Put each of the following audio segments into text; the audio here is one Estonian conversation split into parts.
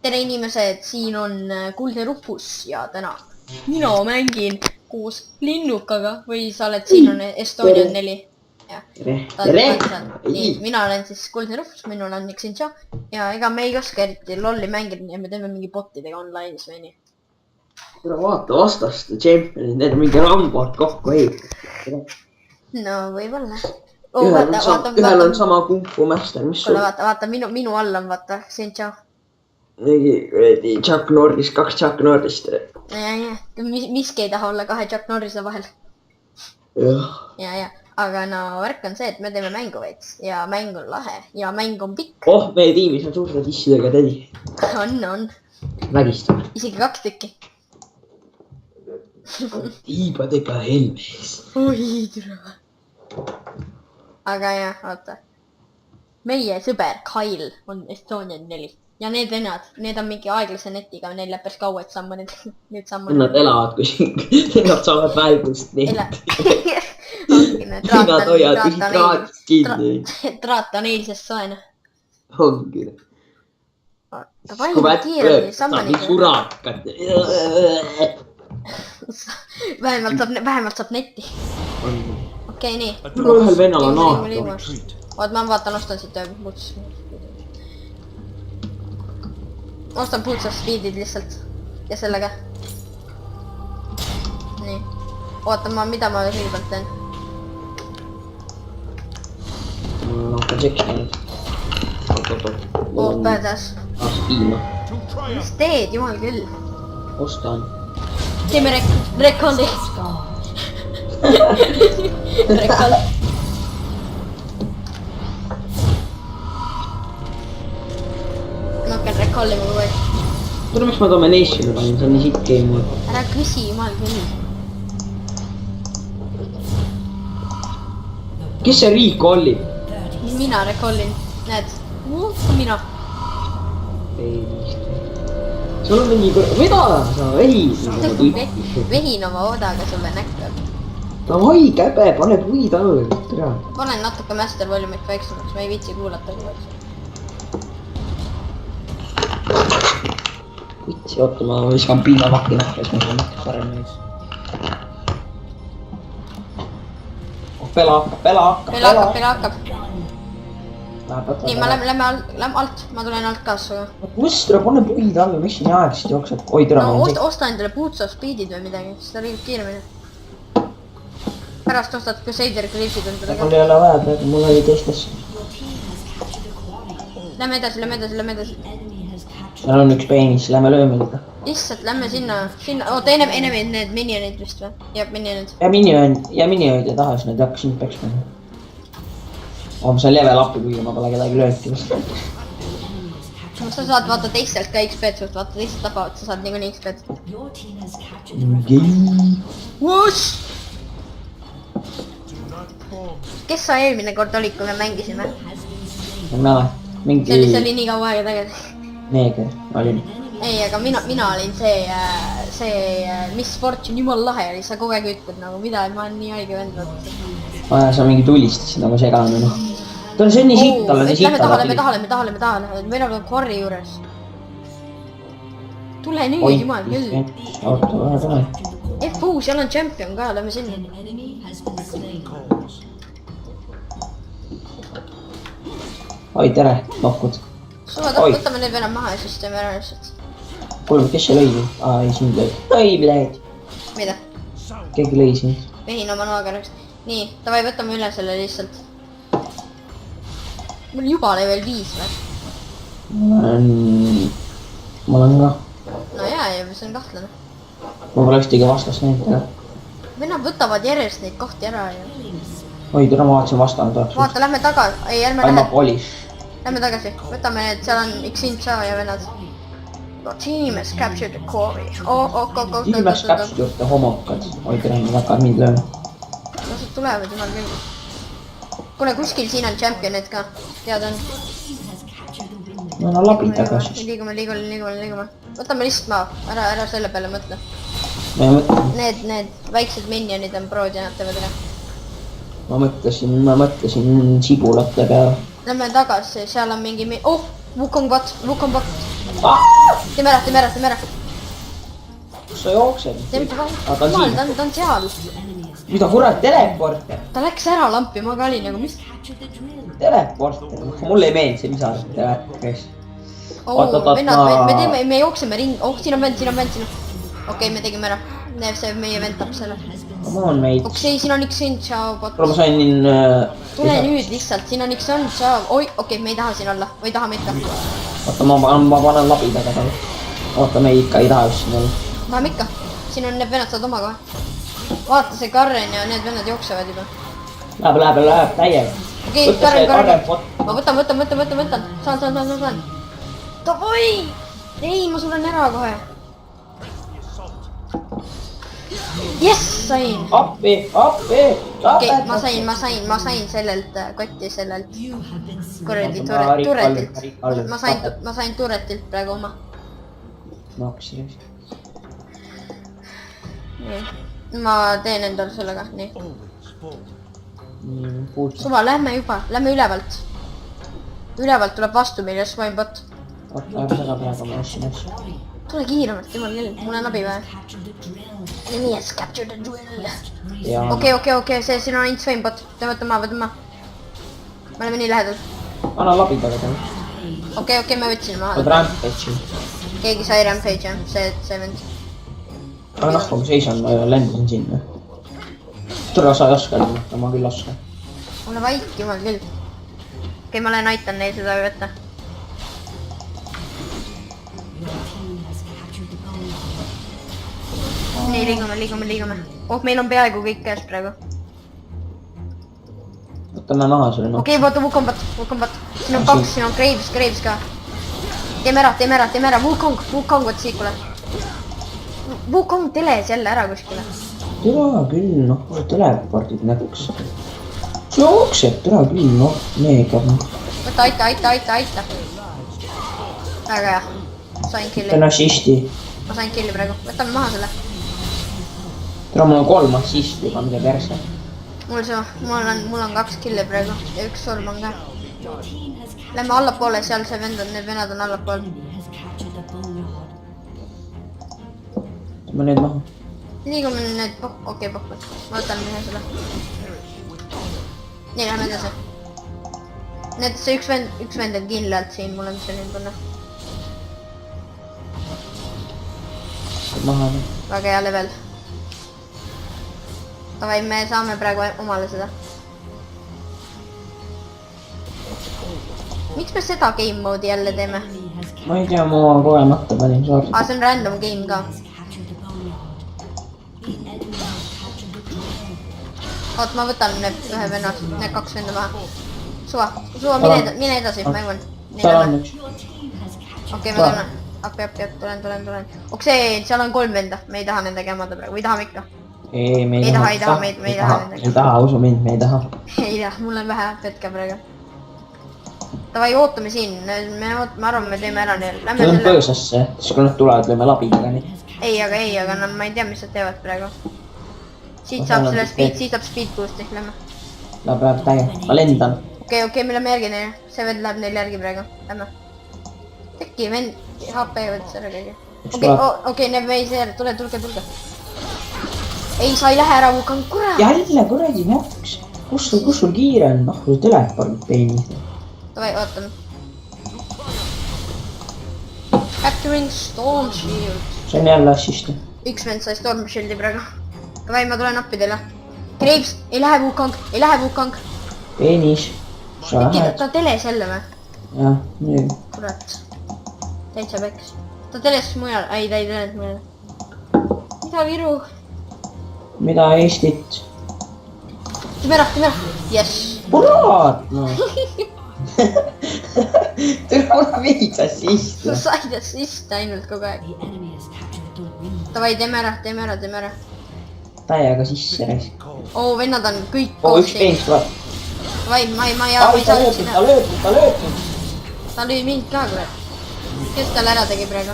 tere inimesed, siin on Kuldne Rufus ja täna mina mängin koos Linnukaga või sa oled, siin on Estonian 4. jah, nii, mina olen siis Kuldne Rufus, minul on Xincha ja ega me ei oska eriti lolli mängida ja me teeme mingi botidega online'is või nii. Tule vaata vastast championid, need on mingi rambad kokku ehitatud. No võib-olla. Ühel on sama Kung Fu Master, mis sul? Vaata minu all on vaata Xincha. Chuck Norris, 2 Chuck Norrist. Miski ei taha olla 2 Chuck Norrise vahel. Ja, aga no värk on see, et me teeme mängu veits ja mäng on lahe ja mäng on pikk. Oh, meie tiimis on suurte tissidega tädi. On. Vägistame. Isegi 2 tükki. Tiibadega helmes. Oi, tere. Aga jah, vaata. Meie sõber Kyle on Estonian 4. Ja need vennad, need on mingi aeglase netiga, neil läheb päris kaua, et sammu nüüd sammu. Nad elavad, kui nad saavad väldust netti. Nad hoiavad ühid traatist kinni. Traat on eilsest soena. Ongi. Palju kiiremini sammani. Surakad. Vähemalt saab netti. Okei, nii. Ühel vennal on aeg. Oot, ma vaatan, ostan siit Boots. Ostan Boots of Speedid lihtsalt. Ja sellega. Nii. Oota, mida ma kõigepealt teen? Ma hakkan tšekkima nüüd. Oh, päädas. Spiima. Mis teed, jumal küll? Ostan. Teeme rekolli. Rekoll. Ma hakkan rekollima kogu aeg. Tule, miks ma Dominationi panin, see on nii sitt game mode. Ära küsi, jumal küll. Kes see recollib? Mina rekollin, näed. Mina. Sul on mingi mida sa vehin? Vehin oma odaga sulle näkku. Davai, käbe, pane puid alla. Panen natuke master volumit väiksemaks, ma ei viitsi kuulata. Vitsi, oota, ma viskan piinavakki nähke, siis ma saan mõttes parem mees. Pela hakkab. Nii, ma lähme alt, ma tulen alt ka suga. Kus tule, pane puid alla, miks nii aeglaselt jookseb? Oi, tere, no osta endale Boots of Speedid või midagi, siis ta liigub kiiremini. Pärast ostad Crusader Clipsid endale ka. Mul ei ole vaja praegu, mul oli teistes. Lähme edasi. Seal on üks peenis, lähme lööme teda. Lihtsalt lähme sinna, oota ennem need minionid vist või? Jah, minionid. Ja minionid ja taha, siis nad ei hakka sind peksma. Ma saan level up'i, kuigi ma pole kedagi lööti vist. Sa saad vaata teistelt ka XP-d suht, vaata teised tapavad, sa saad niikuinii XP-d. Wush! Kes sa eelmine kord olid, kui me mängisime? See oli nii kaua aega tagasi. Neeger, olin. Ei, aga mina olin see Miss Fortune, jumal lahe oli, sa kogu aeg ütled nagu mida, ma olen nii haige vend. Sa mingi tulistasid nagu segane, noh. See on nii sitt, tal on nii sitta. Lähme tahale, meil on korri juures. Tule nüüd, jumal küll. Oota, tule. FU, seal on champion ka, lähme sinna. Oi, tere, lohkud. Võtame need venna maha ja siis teeme ära lihtsalt. Kuule, kes see lõi? Ei, sind lõi. Oi, bled. Mida? Keegi lõi sind. Vehin oma noaga rõks. Nii, davai, võtame üle selle lihtsalt. Mul juba level 5 või? Ma olen ka. No jaa, see on kahtlane. Ma pole ükstegi vastast näinud ära. Vennad võtavad järjest neid kohti ära ju. Oi, tere, ma vaatasin vastanud tahaks. Vaata, lähme tagasi. Ei, ärme lähe. Lähme tagasi. Võtame need, seal on Xincha ja vennad. Team has captured the quarry. Team has captured the homokad. Oi, tere, nad hakkavad mind lööma. Lased tulevad, jumal küll. Kuule, kuskil siin on championid ka. Tead on. No labid tagasi. Liigume. Võtame lihtsalt maa. Ära selle peale mõtle. Need väiksed minionid on prood ja nad teevad üle. Ma mõtlesin sibulate peale. Lähme tagasi, seal on mingi... Oh! Wukong bot! teeme ära, teeme ära, teeme ära. kus sa jooksed? Ta on seal. mida kurat, teleporter? Ta läks ära lampi, ma ka olin nagu, mis? Teleporter, mulle ei meeldi see visar. Vennad, me jookseme ring, siin on vend, siin on vend, siin on. Okei, me tegime ära. See meie vend tapab selle. Come on, mate. Okei, siin on üks vend, tšau, bot. kuule, ma sain tule nüüd lihtsalt, siin on üks vend, tšau. Oi, okei, me ei taha siin olla, või tahame ikka? oota, ma panen labi taga talle. oota, me ikka ei taha just siin olla. tahame ikka, siin on need vennad saad oma kohe. vaata, see Karren ja need vennad jooksevad juba. Läheb täiega. okei, Karren. ma võtan. saan. Davai! ei, ma suren ära kohe. Jess, sain. appi. okei, ma sain sellelt kotti, sellelt kuradi turetilt. ma sain turetilt praegu oma. no hakkas siis. nii, ma teen endale sellega, nii. puutu. suva, lähme ülevalt. ülevalt tuleb vastu meile Swinebot. oota, ära praegu ma assin. tule kiiremalt, jumal küll, mul on abi vaja. Yes, capture the drill. okei, siin on ainult Swinebot, võta maha. me oleme nii lähedal. anna labi taga talle. okei, me võtsime maha. võt Rampage'i. keegi sai Rampage jah, see vend. aga noh, ma seisan, ma lendasin sinna. tule, sa ei oska lennata, ma küll oskan. ole vait, jumal küll. okei, ma lähen aitan neil seda võtta. nii, liigume. oh, meil on peaaegu kõik käes praegu. võtame maha selle noh. okei, vaata, Wukong. siin on kaks, siin on Graves ka. teeme ära, Wukong, võt siit kuule. Wukong teles jälle ära kuskile. türa küll, noh, telepordid näguks. see jookseb, türa küll, noh, neeger, noh. võta, aita. väga hea, sain killi. see on assisti. ma sain killi praegu, võtame maha selle. türa, mul on 3 assisti juba, mida perse. mul on 2 killi praegu ja 1 surm on ka. Lähme allapoole, seal see vend on, need vennad on allapool. võtame need maha. liigume need, okei, pohkud. ma võtan ühe selle. nii, lähme edasi. Need, see üks vend on kindlalt siin, mul on selline tunne. maha. väga hea level. Davai, me saame praegu omale seda. miks me seda game mode'i jälle teeme? ma ei tea, ma kogemata panin sorti. see on random game ka. oot, ma võtan need ühe venna, need 2 venda maha. suva, mine edasi, ma jõuan. seal on üks. okei, ma tulen. tulen. okei, seal on 3 venda, me ei taha nendega jamada praegu, või tahame ikka? ei, me ei taha. me ei taha nendega. ei taha, usu mind, me ei taha. ei tea, mul on vähe hetke praegu. Davai, ootame siin, ma arvan, me teeme ära neil. Nad on põõsasse, siis kui nad tulevad, lööme labiga nii. ei, aga nad, ma ei tea, mis nad teevad praegu. siit saab selle speed boost'i, lähme. Läheb täie, ma lendan. okei, me läheme järgi neile, see vend läheb neil järgi praegu, lähme. äkki vend, HP võttes ära kõige. okei, need me ei see, tulge. ei, sa ei lähe ära, Wukong, kurat! jälle kuradi naks! kus sul kiire on, noh, kui sa telepordid peenid. Davai, ootame. Capturing Storm Shield. see on jälle assist. üks vend sai Storm Shieldi praegu. Davai, ma tulen appi teile. Graves, ei lähe Wukong. peenis. sa lähed. ta teles jälle või? jah, muidugi. kurat. täitsa peks. ta teles mujal, ei, ta ei telenud mujal. mida Viru? mida Eestit? teeme ära, jess. kurat, noh. tule mulle viis assist. sa said assist ainult kogu aeg. Davai, teeme ära. täiega sisse reis. oo, vennad on kõik oo, üks peenis tuleb. Davai, ma ei saa sinna. ta lööb. ta lõi mind ka, kurat. kes talle ära tegi praegu?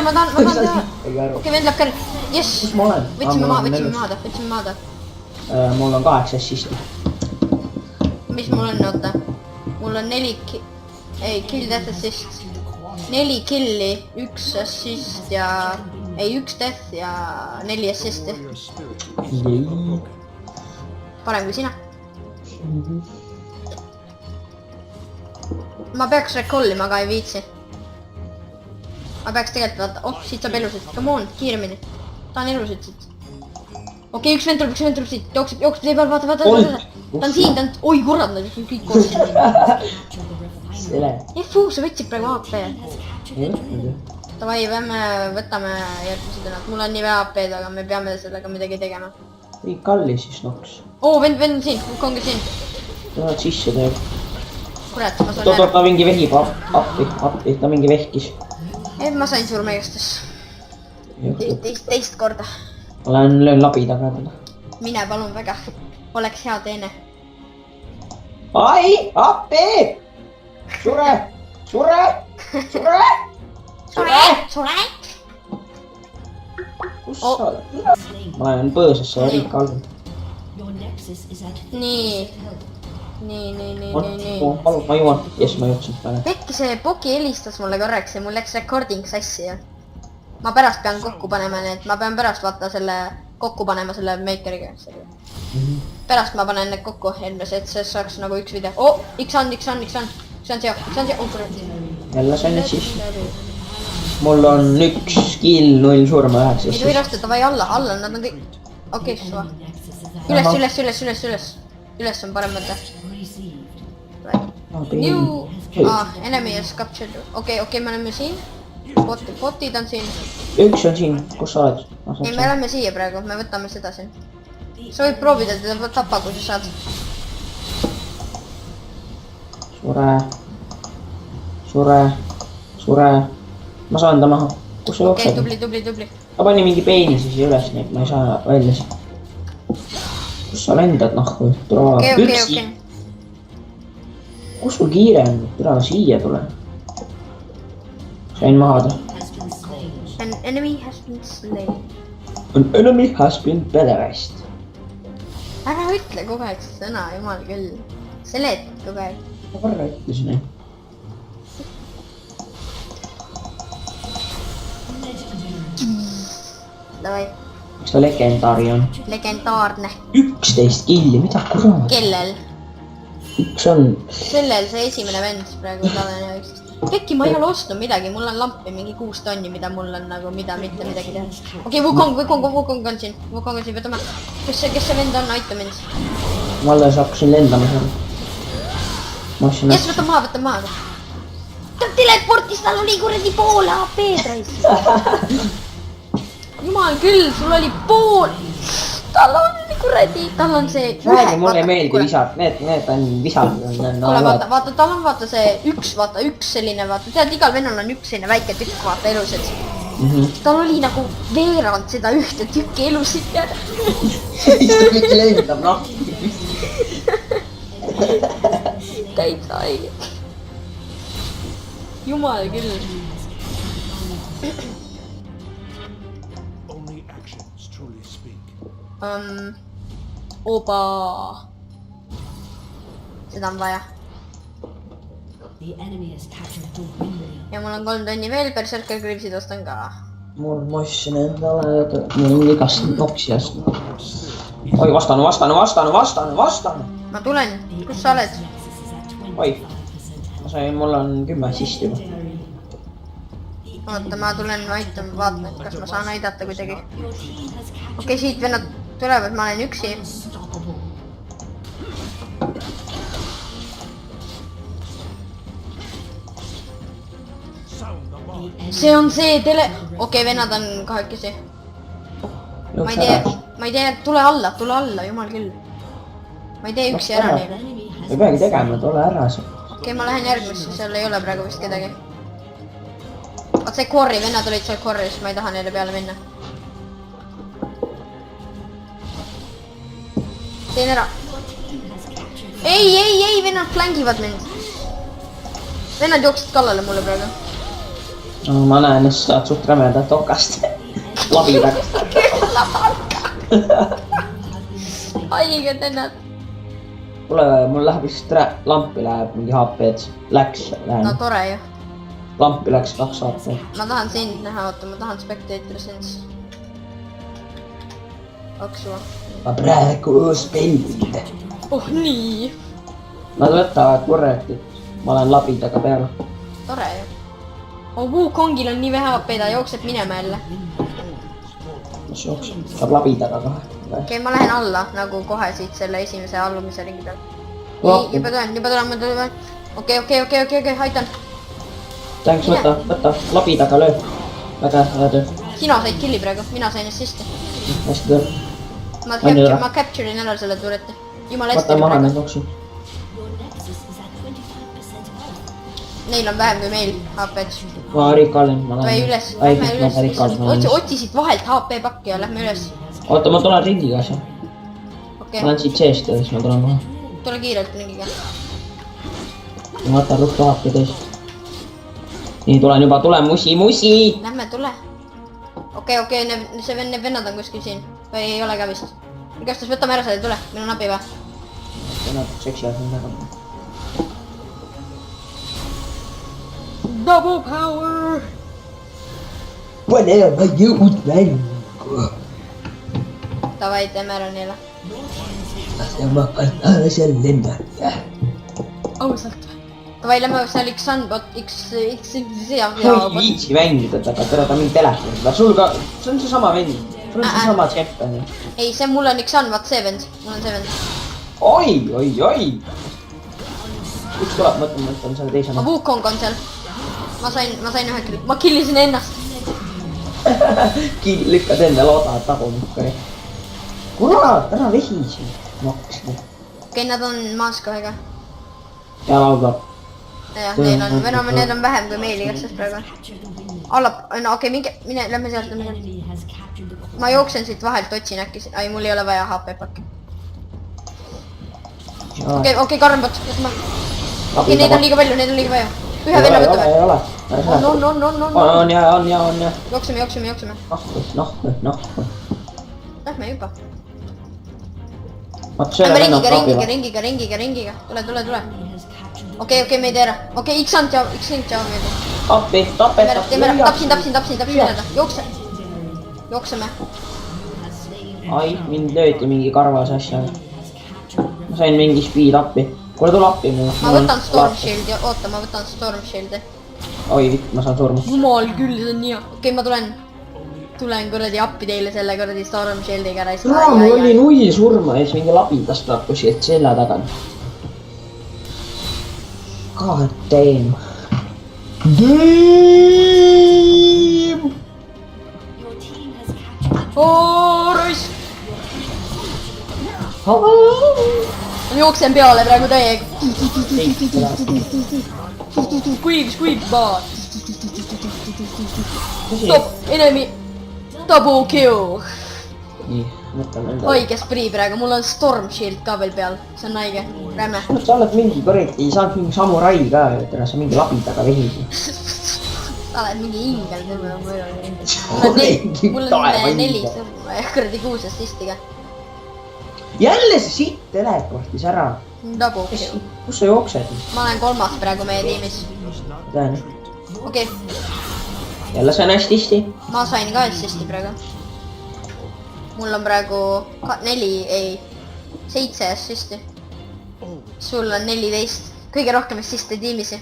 ma tahan teha. okei, vend läheb ka. jess. kus ma olen? võtsime maha ta. mul on 8 assisti. mis mul on, oota. mul on 4 ei, kill death assist. 4 killi, 1 assist ja... ei, 1 death ja 4 assisti. Parem kui sina. Ma peaks recallima, aga ei viitsi. Ma peaks tegelikult vaata, oh, siit saab elusid. Come on, kiiremini. Tahan elusid siit. Okei, üks vend tuleb siit. Jookseb tee peal, vaata. Ta on siin, ta on... oi, kurat, nad on kõik koos siin. Sele. Fuu, sa võtsid praegu AP. Davai, võtame järgmise täna. Mul on nii vähe AP-d, aga me peame sellega midagi tegema. Ei kalli siis noks. Oo, vend on siin, ongi siin. Tulevad sisse teeb. Kurat, ma saan ära. Ta mingi vehib appi, ta mingi vehkis. Ei, ma sain surmegestes. Teist korda. Löön labi taga teda. Mine palun väga. Oleks hea teene. Ai, appi! Sure! Kus sa oled? Ma olen põõsasse ja riik all. Nii. Palun, ma juhan. Jes, ma juhtsin peale. Pekki, see Poki helistas mulle korraks ja mul läks recording sassi ja ma pärast pean kokku panema need, ma pean pärast vaata selle kokku panema selle makeriga. Pärast ma panen need kokku enne, et see saaks nagu üks video. Oh, X on. See on see, oh kurat. Jälle sain need siis. Mul on 1 kill, 0 surma 9. Ei tohi lasta, davai alla, nad on kõik. Okei, suva. Üles on parem mõte. New enemy is captured. Okei, me oleme siin. Botid on siin. Üks on siin, kus sa oled? Ei, me oleme siia praegu, me võtame seda siin. Sa võid proovida teda tappa, kui sa saad. Sure. Ma saan ta maha. Kus sa jooksed? Okei, tubli. Ma panin mingi peenise siia üles, nii et ma ei saa välja siia. Kus sa lendad nahku? Okei. Kus sul kiire on? Tule siia tule. Sain maha ta. An enemy has been slain. An enemy has been bederest. Ära ütle kogu aeg sõna, jumal küll. Selet kogu aeg. Ma korra ütlesin, jah. Davai. Miks ta legendaari on? Legendaarne. 11 killi, mida kurat? Kellel? Üks on... Sellel see esimene vend praegu talle 11. Pekki, ma ei ole ostnud midagi, mul on lampi mingi 6 tonni, mida mul on nagu mitte midagi teha. Okei, Wukong on siin. Võtame. Kes see vend on? Aita mind. Ma alles hakkasin lendama seal. Jes, võta maha. Ta teleportis, tal oli kuradi pool AP-d raisk. Jumal küll, sul oli pool. Tal on see... Räägi, mulle ei meeldi visad, need on visad. Kuule, vaata, tal on vaata see üks selline, vaata, tead, igal vennal on üks selline väike tükk, vaata, elusid. Tal oli nagu veerand seda ühte tükki elusid jääda. Siis ta kõik lendab, noh. Täitsa haige. Jumal küll. Oba. Seda on vaja. Ja mul on 3 tonni veel, Berserker Greaves'id ostan ka. Mul mossin endale, mul on igast noksiast. Oi, vastanu. Ma tulen, kus sa oled? Oi, mul on 10 assist juba. Oota, ma tulen aitan, vaatan, kas ma saan aidata kuidagi. Okei, siit vennad tulevad, ma olen üksi. See on see tele... Okei, vennad on kahekesi. Ma ei tee, tule alla, jumal küll. Ma ei tee üksi ära neile. Ei peagi tegema, tule ära. Okei, ma lähen järgmisse, seal ei ole praegu vist kedagi. Vaat see korri, vennad olid seal korris, ma ei taha neile peale minna. Teen ära. Ei, vennad flängivad mind. Vennad jooksid kallale mulle praegu. Ma näen, et sa saad suht rämedat okast. Labidak. Haiged vennad. kuule, mul läheb lihtsalt lampi läheb mingi HP-d. Läks, lähen. no tore ju. Lampi läks 2 HP. ma tahan sind näha, oota, ma tahan Spectator Sense. Aksua. ma praegu spellid. oh nii. Nad võtavad korrekti. ma olen labidaga peal. tore ju. oh, Wukongil on nii vähe HP, ta jookseb minema jälle. mis jookseb? saab labidaga kohe. okei, ma lähen alla nagu kohe siit selle esimese allumise ringi pealt. Lahku. juba tulen, ma tulen. okei, aitan. Tänks, võta, labidaga löö. väga hea töö. sina said killi praegu, mina sain assisti. hästi töö. ma capture'in ära selle tureti. jumala hästi. võta maha need noksu. Neil on vähem kui meil HP-d. ma Rikalin, ma või lähen. üles, lähme üles. otsi siit vahelt HP pakki ja lähme üles. oota, ma tulen ringiga asja. okei, ma olen siit seest ja siis ma tulen kohe. tule kiirelt ringiga. ma võtan ruttu HP teist. nii, tulen juba, tule musi. Lähme, tule. okei, need vennad on kuskil siin. või ei ole ka vist. igastahes võtame ära selle, tule, meil on abi või? vennad seksivad nendega. Double power! pane oma jõud mängu. Davai, teeme ära neile. lase oma fantaasia lennata. ausalt. Davai, lähme seal X ja... ma ei viitsi mängida taga, tere ta mingi telefoni peal. sul ka, see on seesama vend. sul on seesama tšempion. ei, see mul on X-an, vaat see vend. mul on see vend. oi. üks tuleb, mõtlen selle teise. Wukong on seal. ma sain ühe killi. ma killisin ennast. lükkad enda looda tagumikku. kurat, ära vehisi. makski. okei, nad on maas kohe ka. ja laulab. jah, need on vähem kui meil igastahes praegu. no okei, mine, lähme sealt. ma jooksen siit vahelt, otsin äkki. ai, mul ei ole vaja HP pakki. okei, karmbot. okei, neid on liiga palju. ühe venna võtame. ei ole. on ja. jookseme. noh. Lähme juba. vaat selle venna Lähme ringiga. Tule. okei, me ei tee ära. okei, X-ant ja meelde. appi, tapsin venada. jookseme. ai, mind löödi mingi karvase asja. ma sain mingi speed appi. kuule, tule appi mulle. ma võtan Storm Shieldi, oota, ma võtan Storm Shieldi. oi, vitt, ma saan surma. jumal küll, see on nii hea. okei, ma tulen kuradi appi teile selle kuradi Storm Shieldiga ära. mul oli 0 surma ja siis mingi labidas tuleb kuskilt selja taga. God damn. Raisk! ma jooksen peale praegu täiega. Squeak, baa. Stop, enemy. Double kill. nii, mõtleme enda. haige spree praegu, mul on Storm Shield ka veel peal. see on haige, räme. sa oled mingi korrekt, ei saanud mingi samurai ka, tere, sa mingi labidaga vehisi. sa oled mingi ingel, mul on 4 surma ja kuradi 6 assisti ka. jälle see sitt teleportis ära. Double kill. kus sa jooksed? ma olen 3. praegu meie tiimis. tean. okei. jälle sain hästi. ma sain ka assisti praegu. mul on praegu 7 assisti. sul on 14. kõige rohkem assiste tiimisi.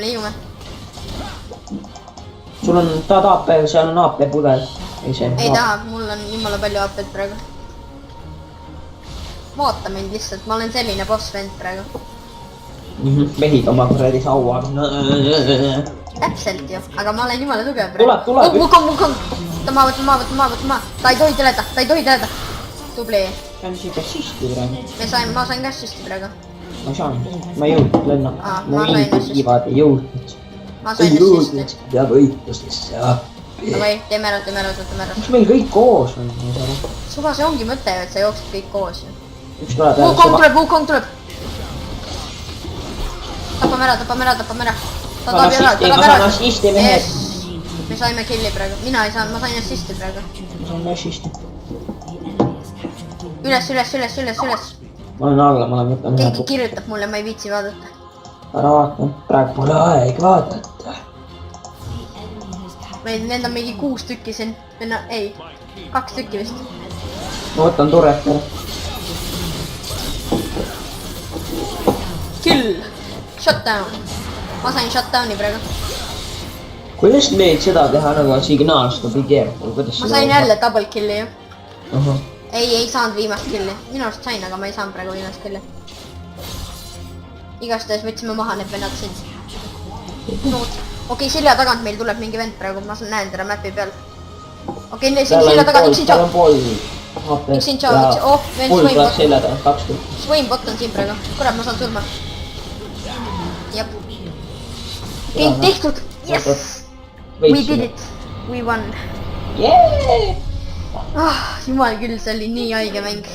liigume. sul on, ta tahab, seal on AP pudel. ei taha, mul on jumala palju AP-d praegu. vaata mind lihtsalt, ma olen selline boss vend praegu. mehid oma kuradi saua. täpselt ju, aga ma olen jumala tugev praegu. tuleb. Wukong. võta maha. ta ei tohi teleda. tubli. see on siuke assisti praegu. ma sain ka assisti praegu. ma ei saanud, ma ei jõudnud lenna. ma sain assisti. ei jõudnud. ma sain assisti. peab võitlustesse appi. davai, teeme ära. miks meil kõik koos on? suva, see ongi mõte ju, et sa jooksed kõik koos ju. üks tuleb jälle. Wukong tuleb. tapame ära. ta tuleb ära. assisti mehed. me saime killi praegu, mina ei saanud, ma sain assisti praegu. ma sain assisti. Üles. ma olen alla, ma olen võtnud keegi kirjutab mulle, ma ei viitsi vaadata. ära vaata, praegu pole aeg vaadata. Need on mingi 6 tükki siin, ei, 2 tükki vist. ma võtan turret ära. Kill! Shutdown! ma sain shutdowni praegu. kuidas neid seda teha nagu signaalstada või keerata? ma sain jälle double killi ju. ahah. ei saanud viimast killi. minu arust sain, aga ma ei saanud praegu viimast killi. igastahes võtsime maha need vennad siin. okei, selja tagant meil tuleb mingi vend praegu, ma näen teda mäpi peal. okei, siin selja tagant üks siin saab. üks siin saab, oh, vend Swaimbot. selja tagant, 2 tükki. Swaimbot on siin praegu. kurat, ma saan surma. jep. kõik tehtud, yes! We did it, we won. Yeah! Jumal küll, see oli nii haige mäng.